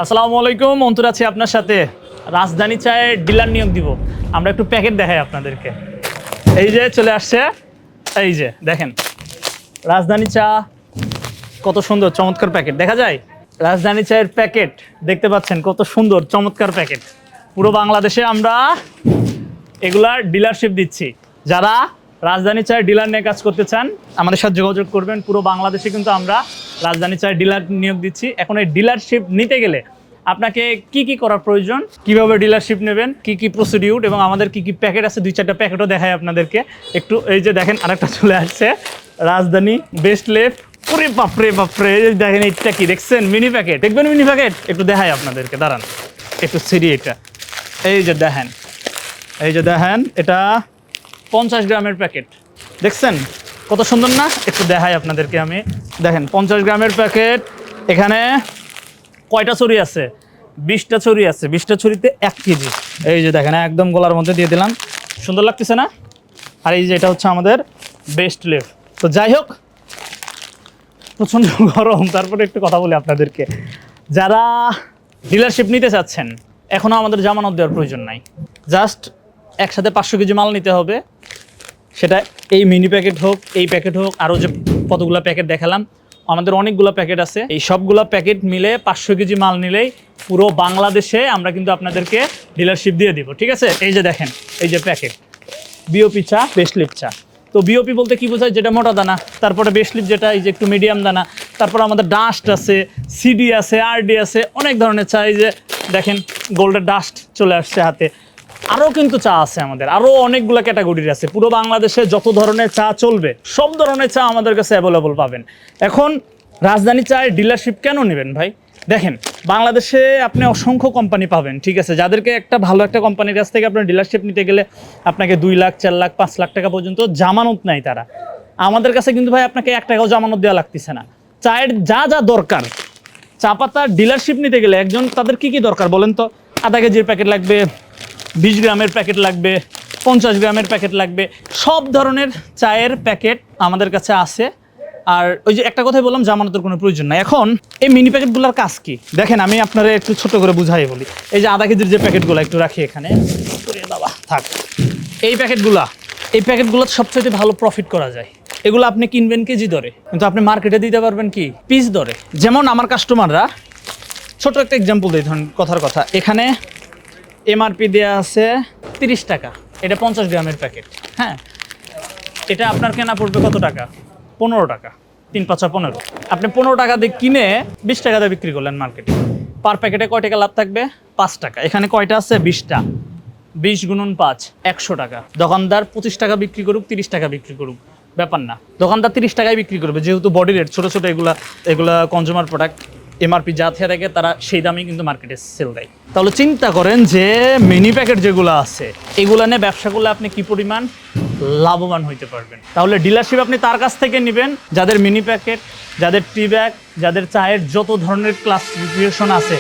আসসালামু আলাইকুম, অন্তর আছি আপনার সাথে। রাজধানী চায়ের ডিলার নিয়োগ দিব। আমরা একটু প্যাকেট দেখাই আপনাদেরকে। এই যে চলে আসছে, এই যে দেখেন রাজধানী চা, কত সুন্দর চমৎকার প্যাকেট দেখা যায়। রাজধানী চায়ের প্যাকেট দেখতে পাচ্ছেন, কত সুন্দর চমৎকার প্যাকেট। পুরো বাংলাদেশে আমরা এগুলার ডিলারশিপ দিচ্ছি। যারা রাজধানী চায়ের ডিলার নিয়ে কাজ করতে চান আমাদের সাথে যোগাযোগ করবেন। পুরো বাংলাদেশে কিন্তু আমরা রাজধানী চায়ের ডিলার নিয়োগ দিচ্ছি। এখন এই ডিলারশিপ নিতে গেলে আপনাকে কি কি করা প্রয়োজন, কিভাবে ডিলারশিপ নেবেন, কি কি প্রসিডিউর এবং আমাদের কি কি প্যাকেট আছে, 2-4টা প্যাকেটও দেখায় আপনাদেরকে একটু। এই যে দেখেন আরেকটা চলে আসছে, রাজধানী বেস্ট লেফ। ওরে বাপরে বাপরে, দেখেন এটা কি দেখছেন, মিনি প্যাকেট। দেখবেন মিনি প্যাকেট একটু দেখাই আপনাদেরকে, দাঁড়ান একটু সিরি। এটা এই যে দেখেন, এই যে দেখেন, এটা 50 গ্রামের প্যাকেট। দেখছেন কত সুন্দর না? একটু দেখাই আপনাদেরকে আমি। দেখেন 50 গ্রামের প্যাকেট। এখানে কয়টা ছড়ি আছে? 20টা ছড়ি আছে। 20টা ছড়িতে 1 কেজি। এই যে দেখেন একদম গলার মধ্যে দিয়ে দিলাম, সুন্দর লাগতেছে না? আর এই যে এটা হচ্ছে আমাদের বেস্ট লেফ। তো যাই হোক, প্রচণ্ড গরম, তারপরে একটু কথা বলি আপনাদেরকে। যারা ডিলারশিপ নিতে চাচ্ছেন, এখনও আমাদের জামানত দেওয়ার প্রয়োজন নাই। জাস্ট একসাথে 500 কেজি মাল নিতে হবে। সেটা এই মিনি প্যাকেট হোক, এই প্যাকেট হোক, আরও যে কতগুলো প্যাকেট দেখালাম, আমাদের অনেকগুলো প্যাকেট আছে। এই সবগুলো প্যাকেট মিলে 500 কেজি মাল নিলেই পুরো বাংলাদেশে আমরা কিন্তু আপনাদেরকে ডিলারশিপ দিয়ে দিব। ঠিক আছে? এই যে দেখেন, এই যে প্যাকেট বিওপি চা, বেস্ট লিফ চা। তো বিওপি বলতে কি বোঝায়? যেটা মোটা দানা। তারপরে বেস্ট লিফ যেটা এই যে একটু মিডিয়াম দানা। তারপর আমাদের ডাস্ট আছে, সিডি আছে, আরডি আছে, অনেক ধরনের চা। এই যে দেখেন গোল্ডের ডাস্ট চলে আসছে হাতে। আরও কিন্তু চা আছে আমাদের, আরও অনেকগুলো ক্যাটাগরির আছে। পুরো বাংলাদেশে যত ধরনের চা চলবে সব ধরনের চা আমাদের কাছে অ্যাভেলেবল পাবেন। এখন রাজধানী চায়ের ডিলারশিপ কেন নেবেন ভাই? দেখেন বাংলাদেশে আপনি অসংখ্য কোম্পানি পাবেন, ঠিক আছে, যাদেরকে একটা ভালো একটা কোম্পানির কাছ থেকে আপনার ডিলারশিপ নিতে গেলে আপনাকে 2 লাখ, 4 লাখ, 5 লাখ টাকা পর্যন্ত জামানত নেয় তারা। আমাদের কাছে কিন্তু ভাই আপনাকে 1 টাকাও জামানত দেওয়া লাগতেছে না। চায়ের যা যা দরকার, চা পাতার ডিলারশিপ নিতে গেলে একজন তাদের কি কি দরকার বলেন তো? আধা কেজির প্যাকেট লাগবে, 20 গ্রামের প্যাকেট লাগবে, 50 গ্রামের প্যাকেট লাগবে। সব ধরনের চায়ের প্যাকেট আমাদের কাছে আছে। আর ওই যে একটা কথাই বললাম, জামানতের কোনো প্রয়োজন নাই। এখন এই মিনি প্যাকেটগুলোর কাজ কি দেখেন, আমি আপনারা একটু ছোট করে বুঝাই বলি। এই যে আধা কেজির যে প্যাকেটগুলো একটু রাখি এখানে, বাবা থাক। এই প্যাকেটগুলো সবচেয়ে ভালো প্রফিট করা যায়। এগুলো আপনি কিনবেন কেজি দরে, কিন্তু আপনি মার্কেটে দিতে পারবেন কি পিস দরে। যেমন আমার কাস্টমাররা, ছোট একটা এক্সাম্পল দিই, ধরুন কথার কথা, এখানে এমআরপি দেওয়া আছে 30 টাকা। এটা 50 গ্রামের প্যাকেট। হ্যাঁ, এটা আপনার কেনা পড়বে কত টাকা? 15 টাকা। 3-5 15। আপনি 15 টাকা দিয়ে কিনে 20 টাকা দিয়ে বিক্রি করলেন মার্কেটে। পার প্যাকেটে কয় টাকা লাভ থাকবে? 5 টাকা। এখানে কয়টা আছে? 20টা। 20 গুণন 5, 100 টাকা। দোকানদার 25 টাকা বিক্রি করুক, 30 টাকা বিক্রি করুক, ব্যাপার না। দোকানদার 30 টাকায় বিক্রি করবে, যেহেতু বডি রেট ছোটো ছোটো এগুলা কনজিউমার প্রোডাক্ট, এমআরপি যা থেকে থাকে তারা সেই দামেই কিন্তু মার্কেটে সেল দেয়। তাহলে চিন্তা করেন যে মিনি প্যাকেট যেগুলো আছে এগুলো নিয়ে ব্যবসা করলে আপনি কি পরিমাণ লাভবান হইতে পারবেন। তাহলে ডিলারশিপ আপনি তার কাছ থেকে নেবেন যাদের মিনি প্যাকেট, যাদের টি ব্যাগ, যাদের চায়ের যত ধরনের ক্লাসিফিকেশন আছে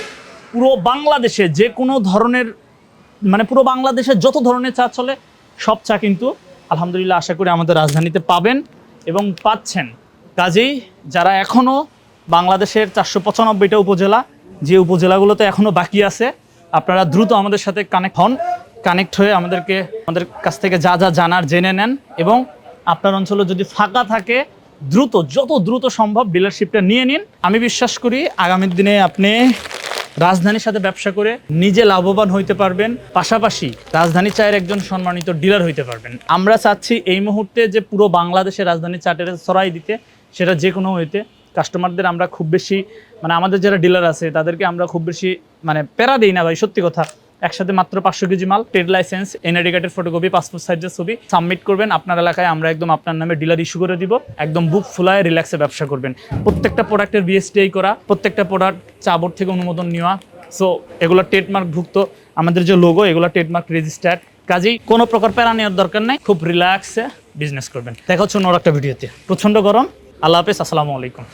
পুরো বাংলাদেশে, যে কোনো ধরনের, মানে পুরো বাংলাদেশে যত ধরনের চা চলে সব চা কিন্তু আলহামদুলিল্লাহ আশা করি আমাদের রাজধানীতে পাবেন এবং পাচ্ছেন। কাজেই যারা এখনও বাংলাদেশের 495টা উপজেলা, যে উপজেলাগুলোতে এখনও বাকি আছে, আপনারা দ্রুত আমাদের সাথে কানেক্ট হয়ে আমাদের কাছ থেকে যা যা জানার জেনে নেন। এবং আপনার অঞ্চলে যদি ফাঁকা থাকে যত দ্রুত সম্ভব ডিলারশিপটা নিয়ে নিন। আমি বিশ্বাস করি আগামী দিনে আপনি রাজধানীর সাথে ব্যবসা করে নিজে লাভবান হইতে পারবেন, পাশাপাশি রাজধানী চায়ের একজন সম্মানিত ডিলার হইতে পারবেন। আমরা চাচ্ছি এই মুহূর্তে যে পুরো বাংলাদেশে রাজধানী চাটের ছড়াই দিতে, সেটা যে কোনো হইতে। কাস্টমারদের আমরা খুব বেশি, মানে আমাদের যারা ডিলার আছে তাদেরকে আমরা খুব বেশি প্যারা দিই না ভাই, সত্যি কথা। একসাথে মাত্র 500 কেজি মাল, ট্রেড লাইসেন্স, এনআইডি কার্ডের ফটোকপি, পাসপোর্ট সাইজের ছবি সাবমিট করবেন। আপনার এলাকায় আমরা একদম আপনার নামে ডিলার ইস্যু করে দিব। একদম বুক ফুলায় রিল্যাক্সে ব্যবসা করবেন। প্রত্যেকটা প্রোডাক্টের বিএসটিআই করা, প্রত্যেকটা প্রোডাক্ট চা বোর্ড থেকে অনুমোদন নেওয়া। সো এগুলো ট্রেডমার্কভুক্ত, আমাদের যে লোগো এগুলো ট্রেডমার্ক রেজিস্টার্ড। কাজেই কোনো প্রকার প্যারা নেওয়ার দরকার নাই, খুব রিল্যাক্সে বিজনেস করবেন। দেখা হচ্ছে অন্য একটা ভিডিওতে। প্রচণ্ড গরম। আল্লাহ হাফেজ, আসসালামু আলাইকুম।